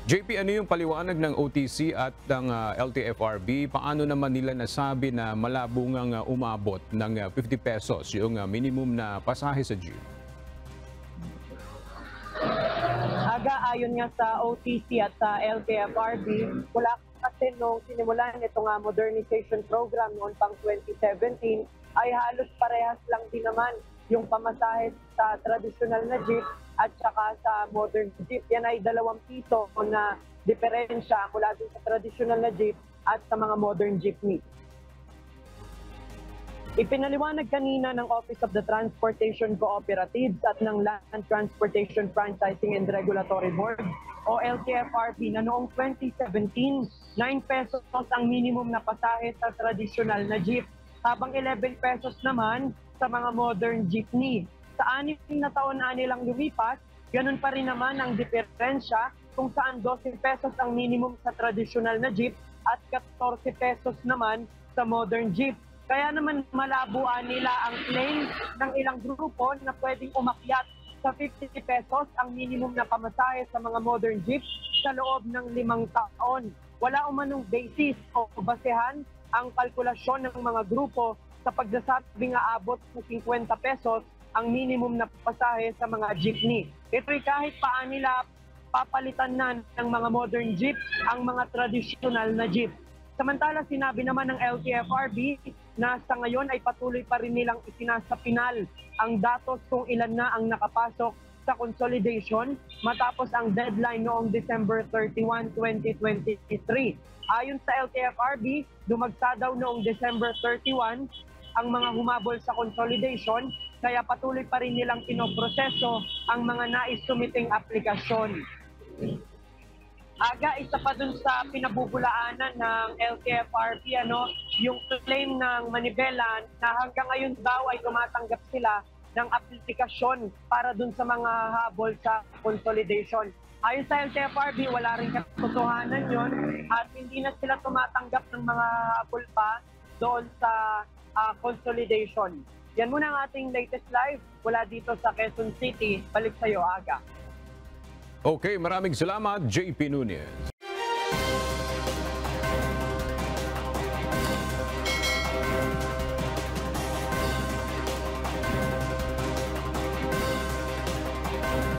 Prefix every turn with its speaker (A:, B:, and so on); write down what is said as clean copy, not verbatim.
A: JP, ano yung paliwanag ng OTC at ng LTFRB? Paano naman nila nasabi na malabo ngang umabot ng 50 pesos yung minimum na pasahe sa jeep?
B: Ayon nga sa OTC at sa LTFRB, wala kasi nung sinimulan itong modernization program noon pang 2017, ay halos parehas lang din naman yung pamasahe sa traditional na jeep at saka sa modern jeep. Yan ay 2 piso na diferensya mula din sa traditional na jeep at sa mga modern jeepney. Ipinaliwanag kanina ng Office of the Transportation Cooperatives at ng Land Transportation Franchising and Regulatory Board o LTFRB na noong 2017, 9 pesos ang minimum na pasahe sa traditional na jeep, habang 11 pesos naman sa mga modern jeepney. Sa 6 na taon na nilang lumipas, ganun pa rin naman ang diferensya kung saan 12 pesos ang minimum sa traditional na jeep at 14 pesos naman sa modern jeep. Kaya naman malabuan nila ang claim ng ilang grupo na pwedeng umakyat sa 50 pesos ang minimum na pamasahe sa mga modern jeep sa loob ng 5 taon. Wala umanong basis o basehan ang kalkulasyon ng mga grupo sa pagsasabing aabot ng 50 pesos ang minimum na pasahe sa mga jeepney. Ito'y kahit paano nila papalitan na ng mga modern jeep ang mga traditional na jeep. Samantala, sinabi naman ng LTFRB na sa ngayon ay patuloy pa rin nilang isinasapinal ang datos kung ilan na ang nakapasok sa consolidation matapos ang deadline noong December 31, 2023. Ayon sa LTFRB, dumagsa daw noong December 31 ang mga humabol sa consolidation, kaya patuloy pa rin nilang pinoproseso ang mga nais sumiting aplikasyon. Isa pa dun sa pinabubulaanan ng LTFRB, yung claim ng Manibela na hanggang ngayon daw ay tumatanggap sila ng aplikasyon para dun sa mga habol sa consolidation. Ayon sa LTFRB, wala rin katotohanan yun at hindi na sila tumatanggap ng mga habol pa doon sa consolidation. Yan muna ang ating latest live mula dito sa Quezon City. Balik sa iyo, Aga.
A: Okay, maraming salamat, JP Nunez.